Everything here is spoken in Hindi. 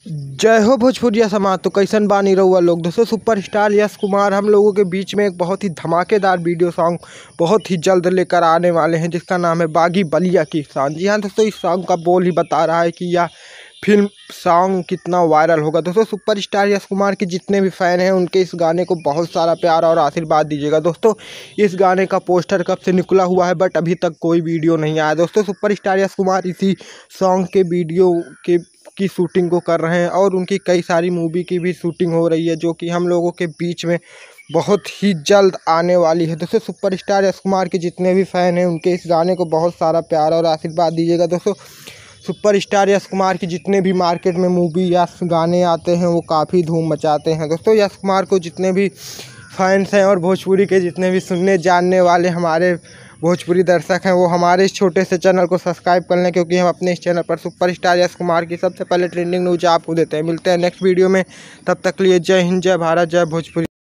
जय हो भोजपुरिया समाज। तो कैसन बानी रहुआ लोग। दोस्तों सुपरस्टार यश कुमार हम लोगों के बीच में एक बहुत ही धमाकेदार वीडियो सॉन्ग बहुत ही जल्द लेकर आने वाले हैं, जिसका नाम है बागी बलिया की शान। जी हाँ दोस्तों, इस सॉन्ग का बोल ही बता रहा है कि यह फिल्म सॉन्ग कितना वायरल होगा। दोस्तों सुपरस्टार यश कुमार के जितने भी फ़ैन हैं उनके इस गाने को बहुत सारा प्यार और आशीर्वाद दीजिएगा। दोस्तों इस गाने का पोस्टर कब से निकला हुआ है, बट अभी तक कोई वीडियो नहीं आया। दोस्तों सुपरस्टार यश कुमार इसी सॉन्ग के वीडियो की शूटिंग को कर रहे हैं और उनकी कई सारी मूवी की भी शूटिंग हो रही है, जो कि हम लोगों के बीच में बहुत ही जल्द आने वाली है। दोस्तों सुपरस्टार यश कुमार के जितने भी फ़ैन हैं उनके इस गाने को बहुत सारा प्यार और आशीर्वाद दीजिएगा। दोस्तों सुपरस्टार यश कुमार की जितने भी मार्केट में मूवी या गाने आते हैं वो काफ़ी धूम मचाते हैं। दोस्तों यश कुमार को जितने भी फैंस हैं और भोजपुरी के जितने भी सुनने जानने वाले हमारे भोजपुरी दर्शक हैं वो हमारे इस छोटे से चैनल को सब्सक्राइब कर लें, क्योंकि हम अपने इस चैनल पर सुपरस्टार यश कुमार की सबसे पहले ट्रेंडिंग न्यूज आपको देते हैं। मिलते हैं नेक्स्ट वीडियो में, तब तक लिए जय हिंद, जय भारत, जय भोजपुरी।